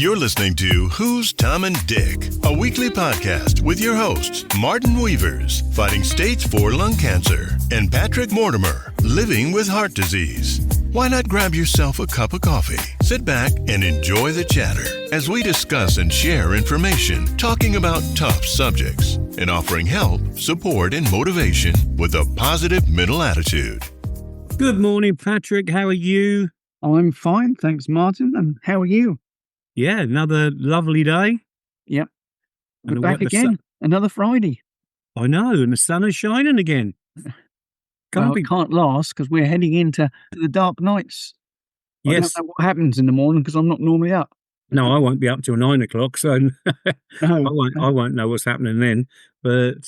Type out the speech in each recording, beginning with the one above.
You're listening to Who's Tom and Dick, a weekly podcast with your hosts, Martin Weavers, fighting stage 4 lung cancer, and Patrick Mortimer, living with heart disease. Why not grab yourself a cup of coffee, sit back, and enjoy the chatter as we discuss and share information, talking about tough subjects, and offering help, support, and motivation with a positive mental attitude. Good morning, Patrick. How are you? I'm fine, thanks, Martin. And how are you? Yeah, another lovely day. Yep. And We're back again. Another Friday. I know, and the sun is shining again. It can't last because we're heading into the dark nights. Yes. I don't know what happens in the morning because I'm not normally up. No, I won't be up till 9 o'clock, so I won't know what's happening then. But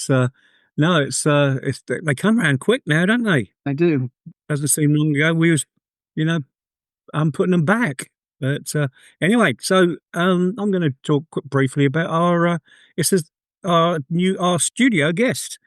no, it's they come around quick now, don't they? They do. Doesn't seem long ago we was, I'm putting them back. But anyway, so I'm going to talk briefly about our studio guest.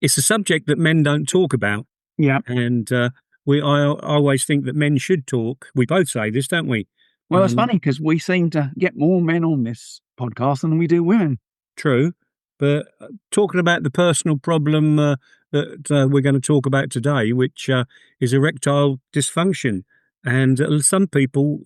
It's a subject that men don't talk about. Yeah. And I always think that men should talk. We both say this, don't we? Well, it's funny because we seem to get more men on this podcast than we do women. True. But talking about the personal problem that we're going to talk about today, which is erectile dysfunction. And some people,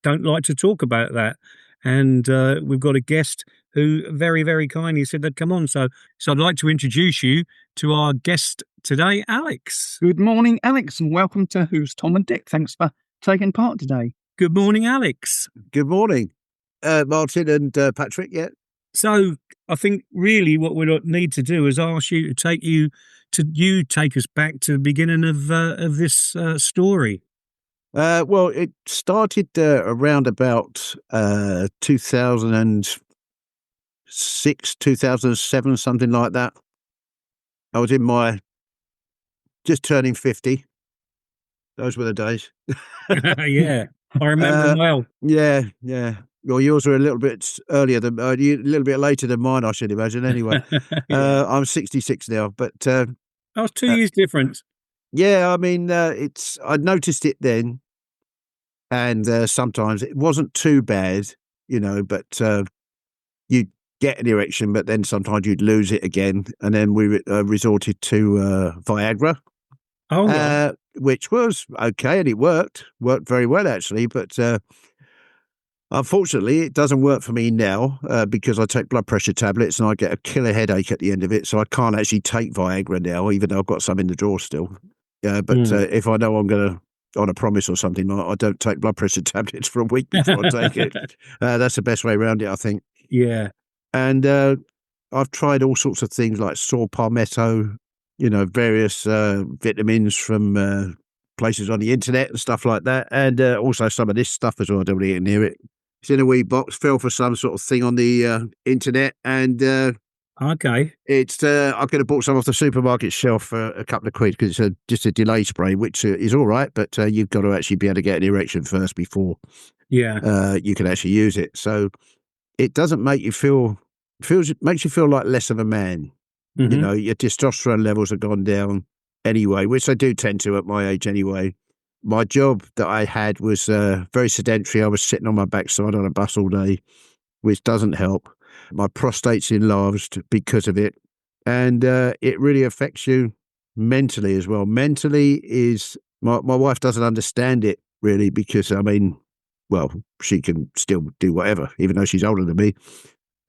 don't like to talk about that. And we've got a guest who very, very kindly said they'd come on. So I'd like to introduce you to our guest today, Alex. Good morning, Alex, and welcome to Who's Tom and Dick. Thanks for taking part today. Good morning, Alex. Good morning, Martin and Patrick. Yeah. So I think really what we need to do is ask you to take us back to the beginning of this story. Well, it started around about 2006, 2007, something like that. I was just turning 50. Those were the days. Yeah, I remember them well. Yeah. Well, yours were a little bit earlier a little bit later than mine, I should imagine. Anyway, Yeah. I'm 66 now, but I was 2 years difference. yeah, I mean, I noticed it then, and sometimes it wasn't too bad, but you'd get an erection, but then sometimes you'd lose it again, and then we resorted to Viagra, which was okay, and it worked very well actually, but unfortunately it doesn't work for me now because I take blood pressure tablets and I get a killer headache at the end of it, so I can't actually take Viagra now, even though I've got some in the drawer still. If I know I'm going to, on a promise or something, I don't take blood pressure tablets for a week before I take it. That's the best way around it, I think. Yeah. And I've tried all sorts of things like saw palmetto, various vitamins from places on the internet and stuff like that. And also some of this stuff as well. I don't really hear it. It's in a wee box, fell for some sort of thing on the internet. And okay. It's I could have bought some off the supermarket shelf for a couple of quid because it's just a delay spray, which is all right, but you've got to actually be able to get an erection first before you can actually use it. So it doesn't make you it makes you feel like less of a man. Mm-hmm. Your testosterone levels have gone down anyway, which they do tend to at my age anyway. My job that I had was very sedentary. I was sitting on my backside on a bus all day, which doesn't help. My prostate's enlarged because of it. And it really affects you mentally as well. Mentally is, my wife doesn't understand it really because, she can still do whatever, even though she's older than me.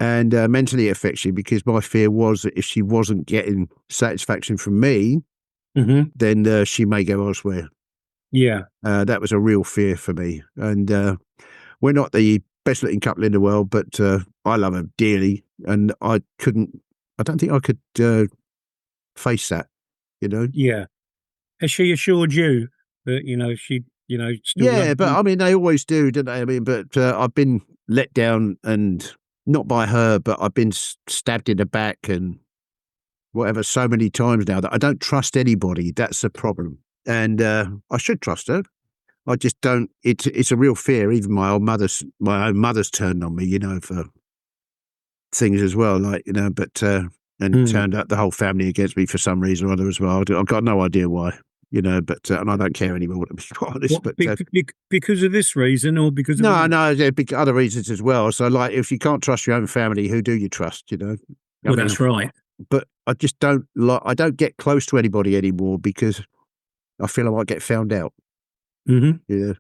And mentally it affects you because my fear was that if she wasn't getting satisfaction from me, then she may go elsewhere. Yeah. That was a real fear for me. And we're not the best looking couple in the world, but I love her dearly, and I don't think I could face that, Yeah. Has she assured you that, she, still yeah, but they always do, don't they? But I've been let down, and not by her, but I've been stabbed in the back and whatever so many times now that I don't trust anybody. That's the problem. And I should trust her. I just don't. It's a real fear. Even my own mother's turned on me, for things as well, but turned out the whole family against me for some reason or other as well. I've got no idea why. but and I don't care anymore, to be quite honest. What, But because of this reason, or because of no, there are other reasons as well. So, like, if you can't trust your own family, who do you trust? Well, that's right. But I just don't like. I don't get close to anybody anymore because I feel I might get found out. Mm-hmm. Yeah,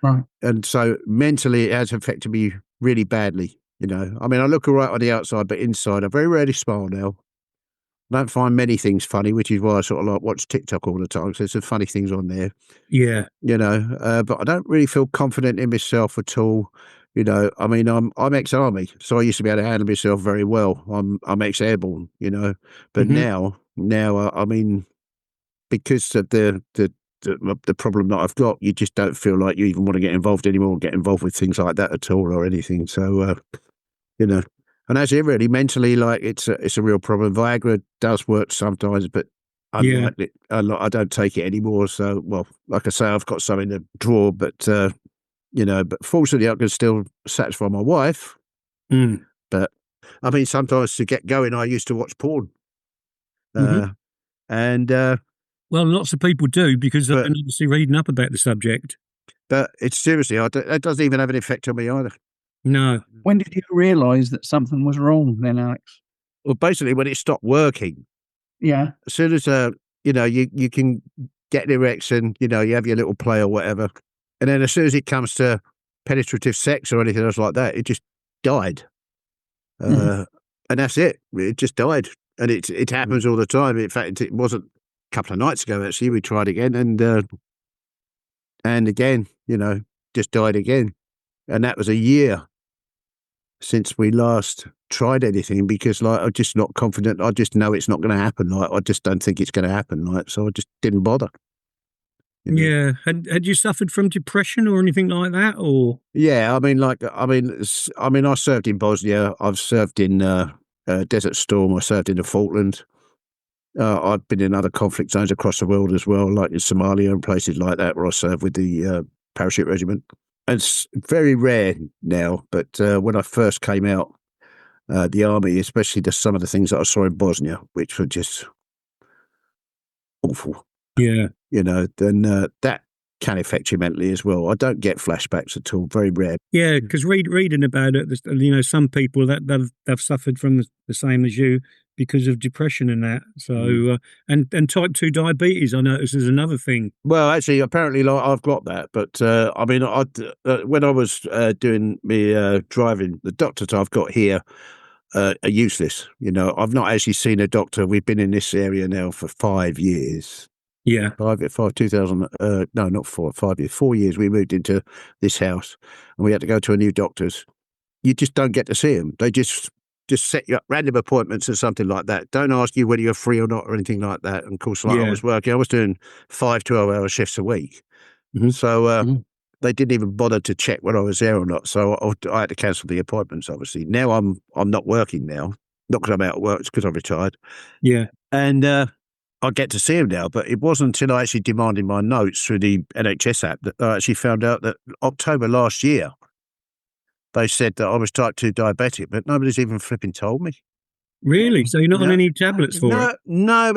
Right. and so mentally, it has affected me really badly. I mean, I look all right on the outside, but inside, I very rarely smile now. I don't find many things funny, which is why I sort of like watch TikTok all the time. So there's some funny things on there. Yeah. But I don't really feel confident in myself at all. I mean, I'm ex-army, so I used to be able to handle myself very well. I'm ex-airborne, but Mm-hmm. now, I mean, because of the problem that I've got, you just don't feel like you even want to get involved anymore, get involved with things like that at all or anything. So, and that's it really. Mentally, like it's a real problem. Viagra does work sometimes, but Yeah. unlikely. I don't take it anymore. So, well, like I say, I've got some in the drawer, but but fortunately, I can still satisfy my wife. Mm. But I mean, sometimes to get going, I used to watch porn, Mm-hmm. and Well, lots of people do because they've but been obviously reading up about the subject. but it's seriously, it doesn't even have an effect on me either. No. When did you realise that something was wrong then, Alex? Well, basically, when it stopped working, Yeah. as soon as you can get an erection, you have your little play or whatever, and then as soon as it comes to penetrative sex or anything else like that, it just died, and that's it. It just died, and it happens all the time. In fact, it wasn't a couple of nights ago actually. We tried again, and again, just died again, and that was a year since we last tried anything because like I'm just not confident. I just know it's not going to happen. Like I just don't think it's going to happen. Like so, I just didn't bother. Yeah. Had you suffered from depression or anything like that, or? Yeah, I mean, I served in Bosnia. I've served in Desert Storm. I served in the Falklands. I've been in other conflict zones across the world as well, like in Somalia and places like that, where I served with the parachute regiment. And it's very rare now, but when I first came out, the army, especially some of the things that I saw in Bosnia, which were just awful, Yeah. then that can affect you mentally as well. I don't get flashbacks at all, very rare. Yeah, because reading about it, some people that they've suffered from the same as you because of depression and that. So and type 2 diabetes, I notice, is another thing. Well, actually, apparently, like, I've got that, but I mean, when I was doing my driving, the doctors I've got here are useless. I've not actually seen a doctor. We've been in this area now for 5 years. Yeah. 2000, no, not 5 years, 4 years. We moved into this house and we had to go to a new doctor's. You just don't get to see them. They just set you up random appointments or something like that. Don't ask you whether you're free or not or anything like that. And of course, like I was doing 5 12-hour shifts a week. Mm-hmm. So they didn't even bother to check whether I was there or not. So I had to cancel the appointments, obviously. Now I'm not working now. Not because I'm out of work, it's because I've retired. Yeah. And I get to see him now, but it wasn't until I actually demanded my notes through the NHS app that I actually found out that October last year, they said that I was type 2 diabetic, but nobody's even flipping told me. Really? So you're not on any tablets for it? No,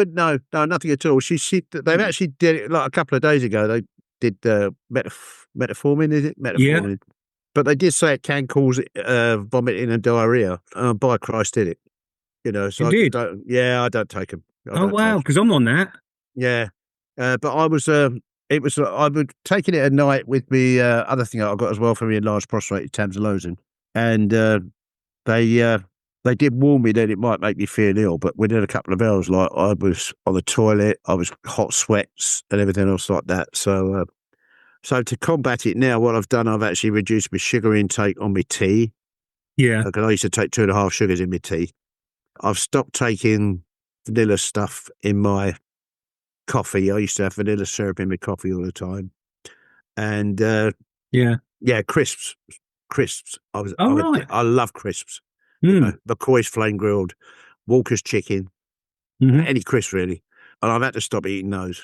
nothing at all. They've actually did it like a couple of days ago. They did metformin, is it? Metformin. Yeah. But they did say it can cause vomiting and diarrhea. By Christ, did it? So It did? I don't take them. Oh, wow, because I'm on that. Yeah, but I was. I would taking it at night with the other thing I got as well for me enlarged prostate, tamsulosin, and they did warn me that it might make me feel ill, but within a couple of hours, like I was on the toilet, I was hot sweats and everything else like that. So, so to combat it now, what I've done, I've actually reduced my sugar intake on my tea. Yeah. Because I used to take 2.5 sugars in my tea. I've stopped taking vanilla stuff in my coffee. I used to have vanilla syrup in my coffee all the time. And crisps. I love crisps. McCoy's flame grilled, Walker's chicken, any crisp really. And I've had to stop eating those.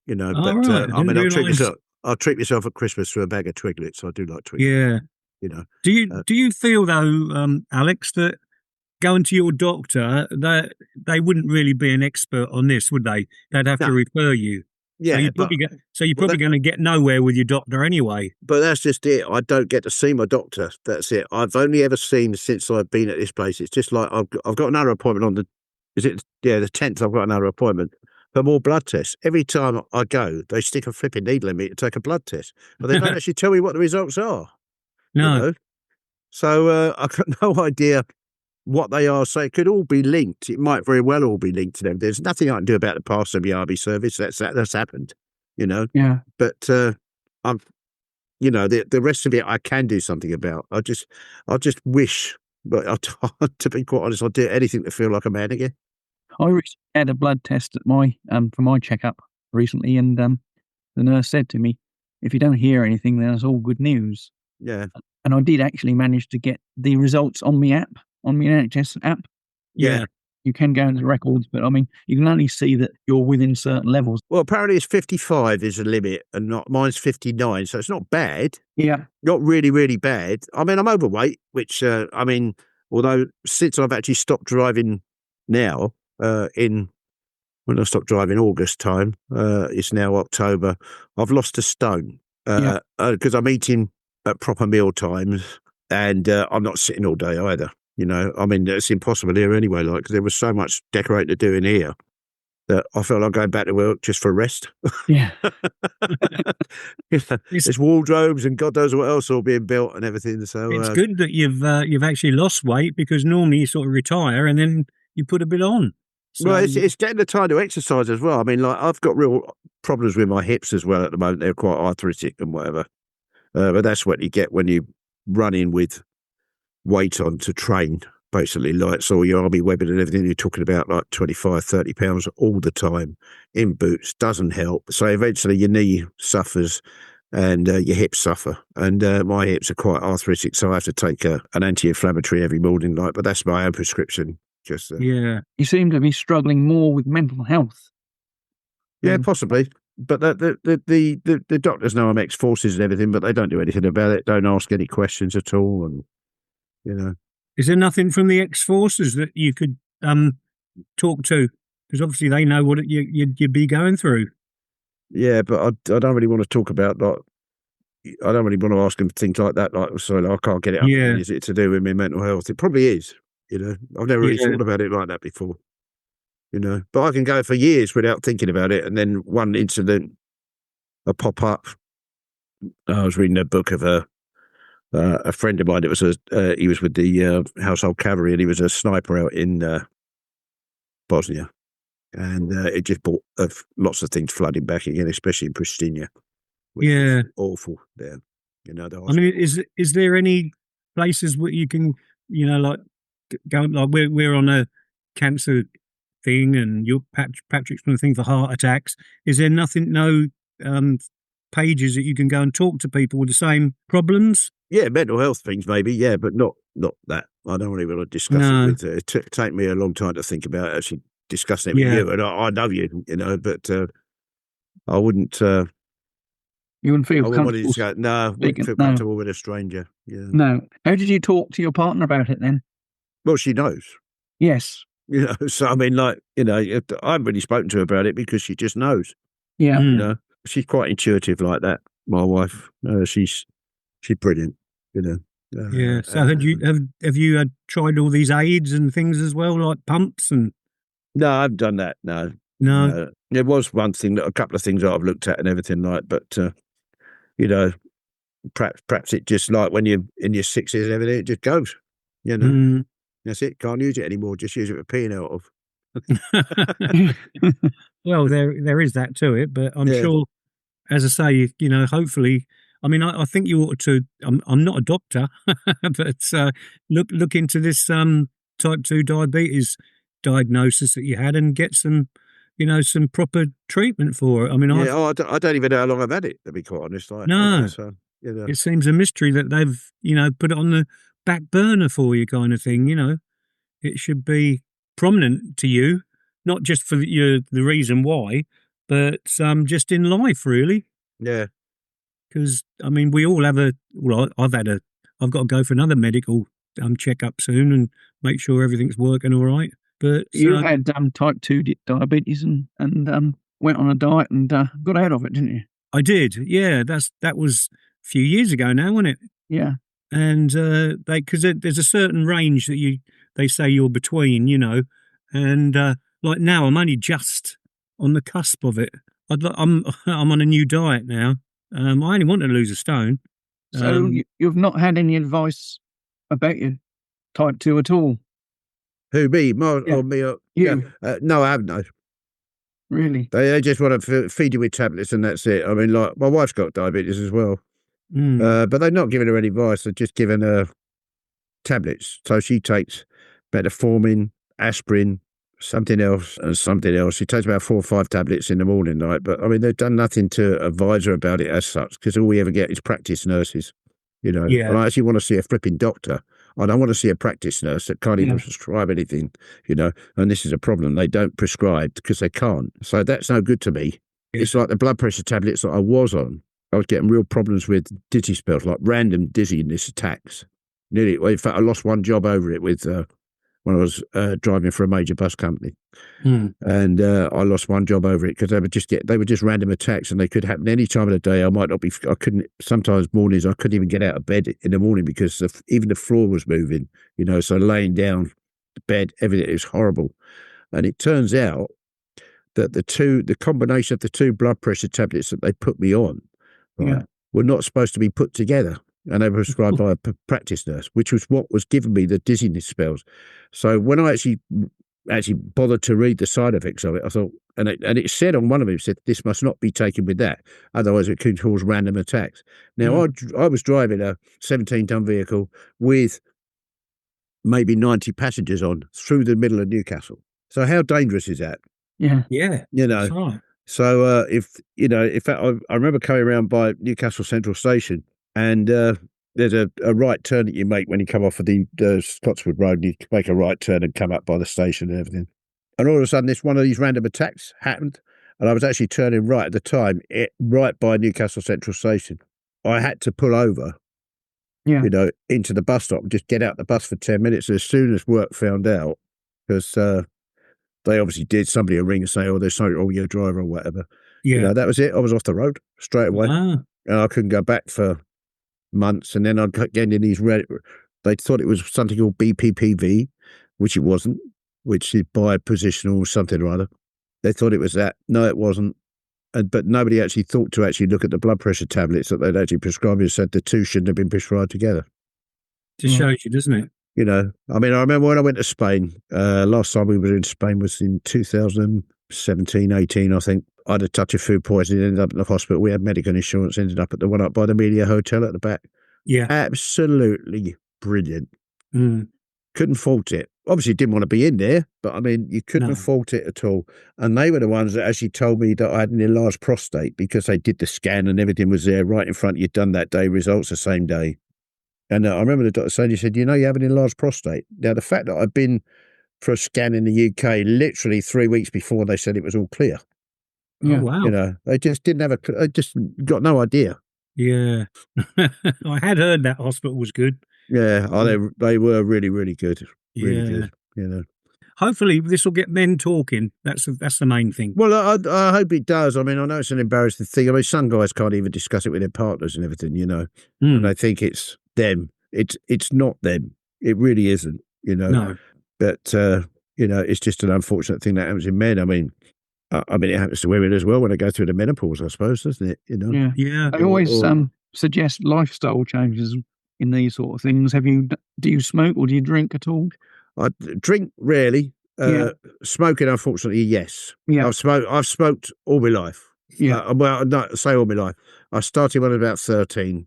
But I mean, I'll treat myself at Christmas through a bag of Twiglets. I do like Twiglets. Yeah. Do you feel though, Alex, that going to your doctor, that they wouldn't really be an expert on this, would they? They'd have to refer you. Yeah, so you're probably going to get nowhere with your doctor anyway. but that's just it. I don't get to see my doctor. That's it. I've only ever seen since I've been at this place. It's just like I've got another appointment on the 10th. I've got another appointment for more blood tests. Every time I go, they stick a flipping needle in me to take a blood test, but they don't actually tell me what the results are. No. You know? So I've got no idea what they are. So it could all be linked. It might very well all be linked to them. There's nothing I can do about the past of the RB service. That's happened, you know. Yeah. But I'm, you know, the rest of it I can do something about. I just wish, but to be quite honest, I'd do anything to feel like a man again. I recently had a blood test at my for my checkup recently, and the nurse said to me, "If you don't hear anything, then it's all good news." Yeah. And I did actually manage to get the results on my app, on my NHS app. Yeah. You can go into the records, but I mean, you can only see that you're within certain levels. Well, apparently it's 55 is the limit, and mine's 59, so it's not bad. Yeah. Not really, really bad. I mean, I'm overweight, which I mean, although since I've actually stopped driving now, when I stopped driving August time, it's now October. I've lost a stone because I'm eating at proper meal times, and I'm not sitting all day either. You know, I mean, it's impossible here anyway. Like, 'cause there was so much decorating to do in here that I felt like going back to work just for rest. Yeah. There's wardrobes and God knows what else all being built and everything. So It's good that you've actually lost weight, because normally you sort of retire and then you put a bit on. So, well, it's getting the time to exercise as well. I mean, like, I've got real problems with my hips as well at the moment. They're quite arthritic and whatever. But that's what you get when you run in with weight on to train, basically. Like, so your army webbing and everything, you're talking about like 25, 30 pounds all the time in boots doesn't help. So eventually your knee suffers and your hips suffer. And my hips are quite arthritic, so I have to take an anti-inflammatory every morning. Like, but that's my own prescription. Just yeah. You seem to be struggling more with mental health. Yeah, possibly. But the doctors know I'm ex-forces and everything, but they don't do anything about it. Don't ask any questions at all, and you know. Is there nothing from the ex-forces that you could talk to? Because obviously they know what you'd be going through. Yeah, but I don't really want to talk about that. I don't really want to ask them things like that. Like, sorry, I can't get it up. Yeah. Is it to do with my mental health? It probably is. You know, I've never really thought about it like that before. You know, but I can go for years without thinking about it, and then one incident will pop up. I was reading a book of a friend of mine. It was he was with the household cavalry, and he was a sniper out in Bosnia, and it just brought lots of things flooding back again, especially in Pristina. Yeah, awful there. You know, I mean, is there any places where you can, you know, like go, like we're on a cancer thing, and Patrick's on a thing for heart attacks. Is there nothing, no pages that you can go and talk to people with the same problems? Yeah, mental health things maybe, yeah, but not that. I don't really want to discuss it with it take me a long time to think about actually discussing it with you, and I know you, you know, but I wouldn't. You wouldn't feel comfortable. Wouldn't feel comfortable with a stranger. Yeah. No. How did you talk to your partner about it then? Well, she knows. Yes. You know, so I mean, like, you know, I haven't really spoken to her about it because she just knows. Yeah. You know, she's quite intuitive like that. My wife, she's brilliant. You know. Yeah. So have you tried all these aids and things as well, like pumps and? No, I haven't done that. No. There was one thing, a couple of things that I've looked at and everything like, but you know, perhaps it just like when you're in your 60s and everything, it just goes. You know, that's it. Can't use it anymore. Just use it for peeing out of. Well, there is that to it, but I'm sure, as I say, you know, hopefully. I mean, I think you ought to. I'm not a doctor, but look into this type 2 diabetes diagnosis that you had and get some, you know, some proper treatment for it. I mean, I don't even know how long I've had it, to be quite honest. Like, no, so, you know. It seems a mystery that they've, you know, put it on the back burner for you, kind of thing. You know, it should be prominent to you, not just for the reason why, but just in life, really. Yeah. Because I mean, we all have I've got to go for another medical checkup soon and make sure everything's working all right. But you had type 2 diabetes and went on a diet and got out of it, didn't you? I did. Yeah, that was a few years ago now, wasn't it? Yeah. And because there's a certain range that they say you're between, and like now I'm only just on the cusp of it. I'm on a new diet now. I only want to lose a stone. So you've not had any advice about your type 2 at all? Who, me? Or me? You. Yeah. No, I haven't. No. Really? They just want to feed you with tablets and that's it. I mean, like, my wife's got diabetes as well. But they're not giving her any advice. They're just giving her tablets. So she takes metformin, aspirin, something else, and something else. She takes about 4 or 5 tablets in the morning, right? But I mean, they've done nothing to advise her about it as such, because all we ever get is practice nurses, Yeah. And I actually want to see a flipping doctor. I don't want to see a practice nurse that can't even prescribe anything, and this is a problem. They don't prescribe because they can't. So that's no good to me. Yeah. It's like the blood pressure tablets that I was on. I was getting real problems with dizzy spells, like random dizziness attacks. In fact, I lost one job over it with when I was driving for a major bus company, and I lost one job over it because they were just random attacks, and they could happen any time of the day. I couldn't. Sometimes mornings I couldn't even get out of bed in the morning because even the floor was moving. So laying down, the bed, everything, it was horrible. And it turns out that the combination of the 2 blood pressure tablets that they put me on, were not supposed to be put together. And they were prescribed by a practice nurse, which was what was giving me the dizziness spells. So when I actually bothered to read the side effects of it, I thought, and it said on one of them, it said, this must not be taken with that, otherwise it could cause random attacks. Now, I was driving a 17-ton vehicle with maybe 90 passengers on through the middle of Newcastle. So how dangerous is that? Yeah. Yeah. That's right. So in fact, I remember coming around by Newcastle Central Station, and there's a right turn that you make when you come off of the Scotswood Road. You make a right turn and come up by the station and everything. And all of a sudden, one of these random attacks happened, and I was actually turning right at the time, right by Newcastle Central Station. I had to pull over, into the bus stop and just get out the bus for 10 minutes. As soon as work found out, because they obviously did, somebody would ring and say, there's something wrong with your driver or whatever. Yeah. That was it. I was off the road straight away. And I couldn't go back for months, and then I'd get in these they thought it was something called BPPV, which it wasn't, which is bipositional something or other. They thought it was that. No, it wasn't. But nobody actually thought to actually look at the blood pressure tablets that they'd actually prescribed and said the 2 shouldn't have been prescribed together. Just shows you, doesn't it? I mean, I remember when I went to Spain, last time we were in Spain was in 2017, 18, I think. I had a touch of food poisoning, ended up in the hospital. We had medical insurance, ended up at the one up by the Media Hotel at the back. Yeah. Absolutely brilliant. Couldn't fault it. Obviously didn't want to be in there, but I mean, you couldn't fault it at all. And they were the ones that actually told me that I had an enlarged prostate because they did the scan and everything was there right in front of you, done that day, results the same day. And I remember the doctor saying, he said, you have an enlarged prostate. Now, the fact that I'd been for a scan in the UK literally 3 weeks before they said it was all clear. Yeah. Oh, wow. They just didn't they just got no idea. Yeah. I had heard that hospital was good. Yeah. They were really, really good. Really good, Hopefully this will get men talking. That's the main thing. Well, I hope it does. I mean, I know it's an embarrassing thing. I mean, some guys can't even discuss it with their partners and everything, and they think it's them. It's not them. It really isn't, No. But, it's just an unfortunate thing that happens in men. I mean, it happens to women as well when they go through the menopause, I suppose, doesn't it? Yeah. I always suggest lifestyle changes in these sort of things. Do you smoke or do you drink at all? I drink rarely. Smoking, unfortunately, yes. Yeah. I've smoked all my life. Yeah. Well, not say all my life. I started when I was about 13.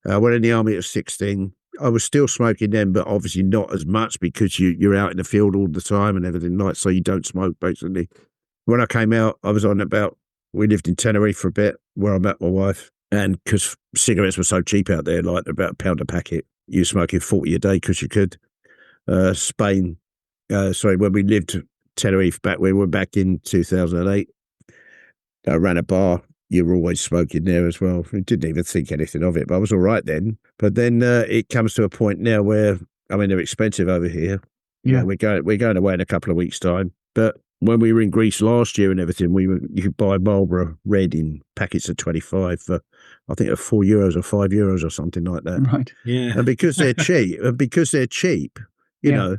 I went in the army at 16. I was still smoking then, but obviously not as much because you're out in the field all the time and everything like, so you don't smoke basically. When I came out, I was on we lived in Tenerife for a bit where I met my wife, and because cigarettes were so cheap out there, like about £1 a packet, you were smoking 40 a day because you could. Spain, when we lived Tenerife we were back in 2008, I ran a bar. You were always smoking there as well. I didn't even think anything of it, but I was all right then. But then it comes to a point now where, I mean, they're expensive over here. Yeah, we're going away in a couple of weeks' time. But when we were in Greece last year and everything, you could buy Marlboro Red in packets of 25 for, I think, €4 or €5 or something like that. Right. Yeah. And because they're cheap, you Yeah. know,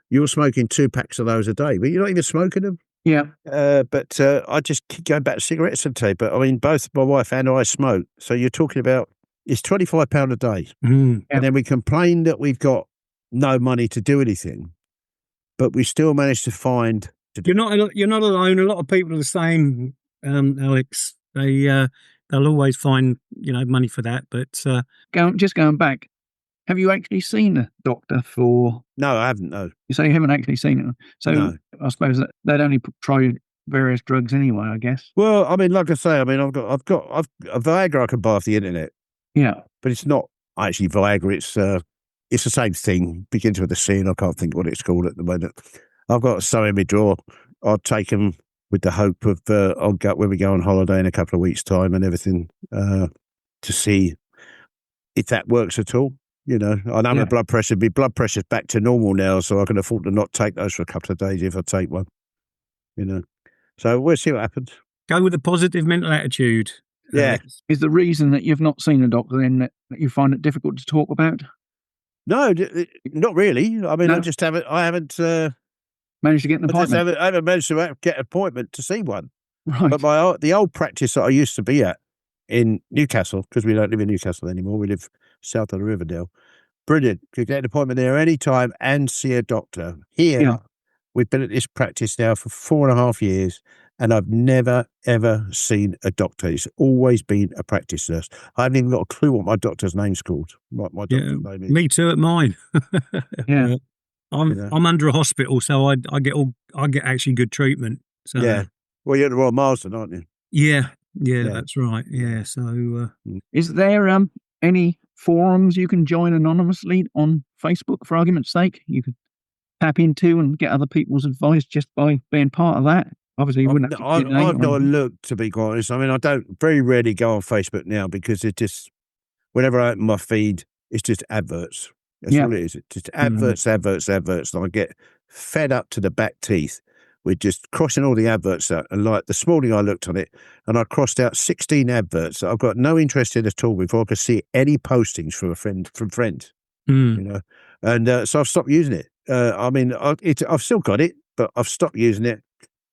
you're smoking 2 packs of those a day, but you're not even smoking them. Yeah. But I just keep going back to cigarettes and tea. But I mean, both my wife and I smoke. So you're talking about, it's £25 a day. Mm. Yeah. And then we complain that we've got no money to do anything, but we still manage to find. You're not alone. A lot of people are the same, Alex. They'll always find money for that. But Going back, have you actually seen a doctor for? No, I haven't. No. You say you haven't actually seen it. So No. I suppose that they'd only try various drugs anyway, I guess. Well, I mean, like I say, I mean, I've got a Viagra I can buy off the internet, Yeah. but it's not actually Viagra. It's the same thing. Begins with a C, and I can't think what it's called at the moment. I've got some in my drawer. I'll take them with the hope of I'll go when we go on holiday in a couple of weeks' time and everything to see if that works at all. I know my blood pressure's back to normal now, so I can afford to not take those for a couple of days if I take one. So we'll see what happens. go with a positive mental attitude. Yeah. Is the reason that you've not seen a doctor then that you find it difficult to talk about? No, not really. I mean, No. I haven't Managed to get an appointment? I haven't managed to get an appointment to see one. Right. But the old practice that I used to be at in Newcastle, because we don't live in Newcastle anymore, we live south of the Riverdale. Brilliant. Could get an appointment there any time and see a doctor. Here, Yeah. we've been at this practice now for 4.5 years, and I've never, ever seen a doctor. It's always been a practice nurse. I haven't even got a clue what my doctor's name's called. My doctor's name is. Me too at mine. Yeah. I'm under a hospital, so I get actually good treatment. So Yeah. Well, you're at the Royal Marsden, aren't you? yeah, Yeah. that's right. Yeah, so Is there any forums you can join anonymously on Facebook, for argument's sake? You could tap into and get other people's advice just by being part of that. Obviously, you wouldn't have to I've not looked, to be quite honest. I mean, I don't very rarely go on Facebook now because it just, whenever I open my feed, it's just adverts. That's all it is. It's just adverts. And I get fed up to the back teeth with just crossing all the adverts out. And like this morning, I looked on it and I crossed out 16 adverts that I've got no interest in at all before I could see any postings from friends. And so I've stopped using it. I mean, I've still got it, but I've stopped using it.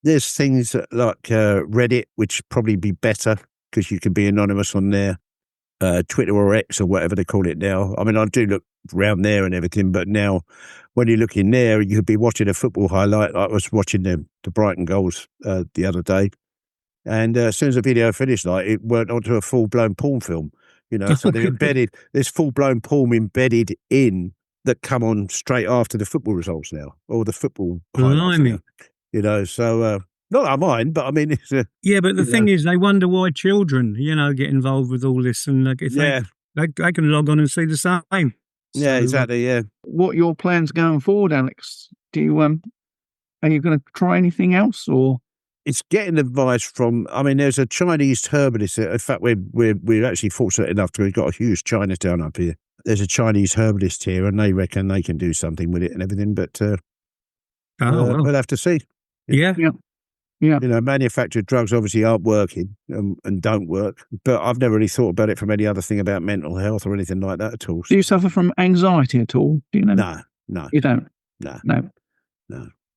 There's things like Reddit, which probably be better because you can be anonymous on there. Twitter or X or whatever they call it now. I mean, I do look around there and everything, but now when you look in there, you could be watching a football highlight. I was watching the Brighton goals the other day, and as soon as the video finished, it went onto a full-blown porn film. So they're embedded. There's full-blown porn embedded in that come on straight after the football results now, or the football highlights now. So not that I mind, but I mean, it's yeah. But the thing is, they wonder why children, get involved with all this, and like, if they can log on and see the same. Yeah, So, exactly. Yeah. What are your plans going forward, Alex? Do you are you going to try anything else, or? It's getting advice from. I mean, there's a Chinese herbalist. In fact, we're actually fortunate enough to have got a huge Chinatown up here. There's a Chinese herbalist here, and they reckon they can do something with it and everything. But we'll have to see. Yeah. Manufactured drugs obviously aren't working and don't work. But I've never really thought about it from any other thing about mental health or anything like that at all. Do you suffer from anxiety at all? Do you know? No. You don't? No,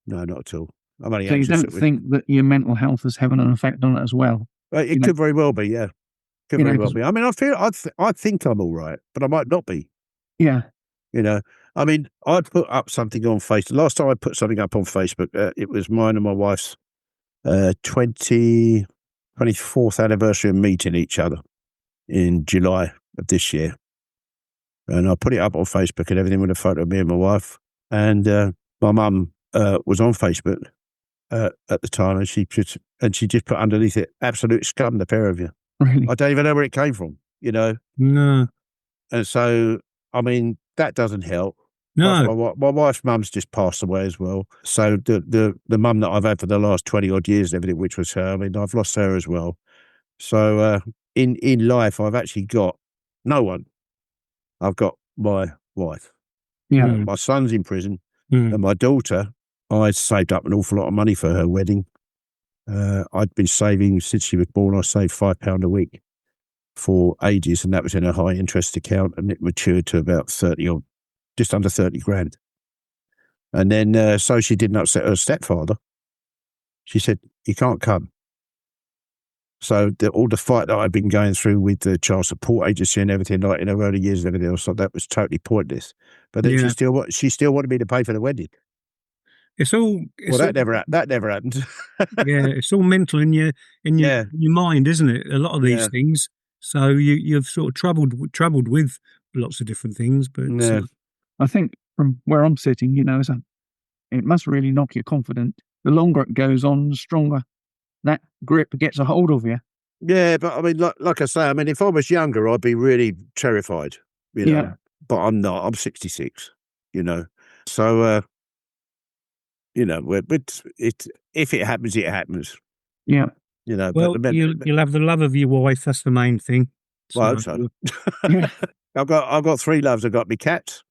not at all. I'm only so you anxious don't think that your mental health is having an effect on it as well? It could very well be, yeah. Could very well be. I mean, I think I'm all right, but I might not be. Yeah. I mean, I'd put up something on Facebook. Last time I put something up on Facebook, it was mine and my wife's 24th anniversary of meeting each other in July of this year. And I put it up on Facebook and everything with a photo of me and my wife. And my mum was on Facebook at the time, and she just put underneath it, "Absolute scum, the pair of you." Really? I don't even know where it came from, No. And so, I mean, that doesn't help. No. My wife's mum's just passed away as well. So the mum that I've had for the last 20 odd years and everything, which was her, I mean, I've lost her as well. So in life, I've actually got no one. I've got my wife. Yeah. My son's in prison, and my daughter, I saved up an awful lot of money for her wedding. I'd been saving since she was born. I saved £5 a week for ages, and that was in a high interest account, and it matured to about 30 or just under 30 grand. And then, so she didn't upset her stepfather. She said, "You can't come." So all the fight that I've been going through with the child support agency and everything, like in her early years and everything else, so that was totally pointless. But then she still wanted me to pay for the wedding. That never happened. Yeah, it's all mental in your mind, isn't it? A lot of these things. So you've sort of troubled with lots of different things. But I think from where I'm sitting, it must really knock your confidence. The longer it goes on, the stronger that grip gets a hold of you. Yeah, but I mean, like I say, I mean, if I was younger, I'd be really terrified, Yeah. But I'm not. I'm 66, So, if it happens, it happens. Yeah. Well, you'll have the love of your wife. That's the main thing. Well, I hope so. I've got 3 loves. I've got my cat,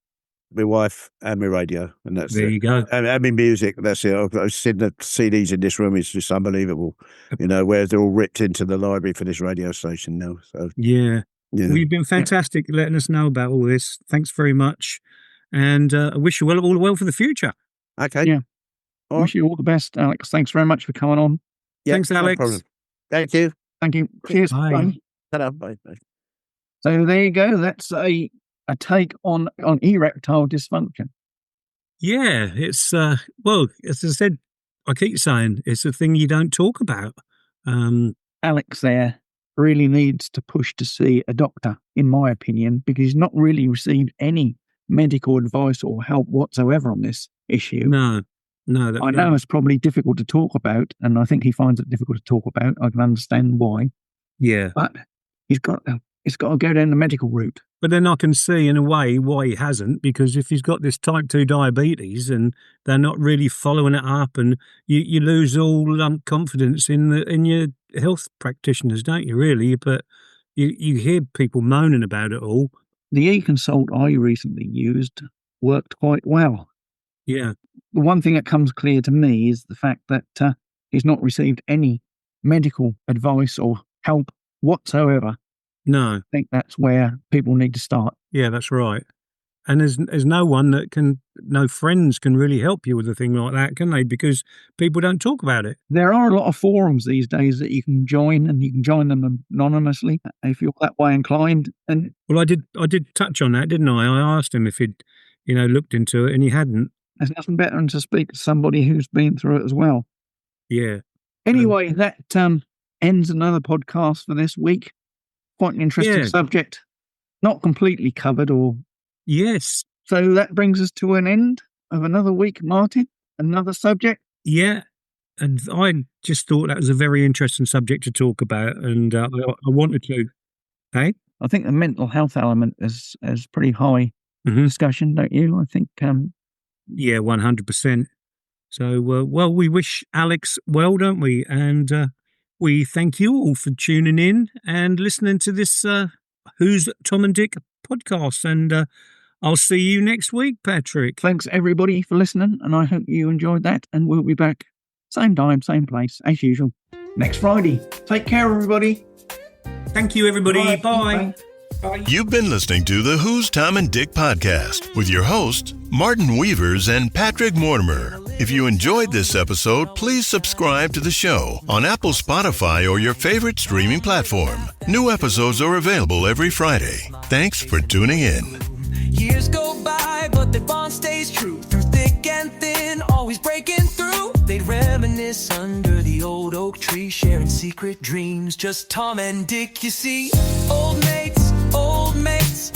my wife, and my radio, and that's there. it. You go. And my music. That's it. I've seen the CDs in this room. It's just unbelievable. Where they're all ripped into the library for this radio station now. So yeah. Well, you've been fantastic letting us know about all this. Thanks very much, and I wish you all well for the future. Okay. Yeah. Wish you all the best, Alex. Thanks very much for coming on. Yeah, thanks, Alex. No problem. Thank you. Thank you. Cheers. Bye. Bye. Bye. So there you go. That's a take on erectile dysfunction. Yeah, it's well, as I said, I keep saying it's a thing you don't talk about. Alex there really needs to push to see a doctor, in my opinion, because he's not really received any medical advice or help whatsoever on this issue. No. I know it's probably difficult to talk about, and I think he finds it difficult to talk about. I can understand why. Yeah, but he's got to go down the medical route. But then I can see in a way why he hasn't, because if he's got this type 2 diabetes and they're not really following it up, and you lose all confidence in your health practitioners, don't you, really? But you hear people moaning about it all. The e-consult I recently used worked quite well. Yeah. The one thing that comes clear to me is the fact that he's not received any medical advice or help whatsoever. No. I think that's where people need to start. Yeah, that's right. And there's no one no friends can really help you with a thing like that, can they? Because people don't talk about it. There are a lot of forums these days that you can join, and you can join them anonymously if you're that way inclined. And well, I did touch on that, didn't I? I asked him if he'd, looked into it, and he hadn't. There's nothing better than to speak to somebody who's been through it as well. Yeah. Anyway, that ends another podcast for this week. Quite an interesting subject. Not completely covered or... Yes. So that brings us to an end of another week, Martin. Another subject. Yeah. And I just thought that was a very interesting subject to talk about, and I wanted to. Hey? I think the mental health element is pretty high discussion, don't you? I think... Yeah, 100%. So, well, we wish Alex well, don't we? And we thank you all for tuning in and listening to this Who's Tom and Dick podcast. And I'll see you next week, Patrick. Thanks, everybody, for listening, and I hope you enjoyed that. And we'll be back same time, same place, as usual, next Friday. Take care, everybody. Thank you, everybody. Bye. You've been listening to the Who's Tom and Dick podcast with your hosts, Martin Weavers and Patrick Mortimer. If you enjoyed this episode, please subscribe to the show on Apple, Spotify, or your favorite streaming platform. New episodes are available every Friday. Thanks for tuning in. Years go by, but the bond stays true. Through thick and thin, always breaking through. They'd reminisce under the old oak tree, sharing secret dreams. Just Tom and Dick, you see. Old mates,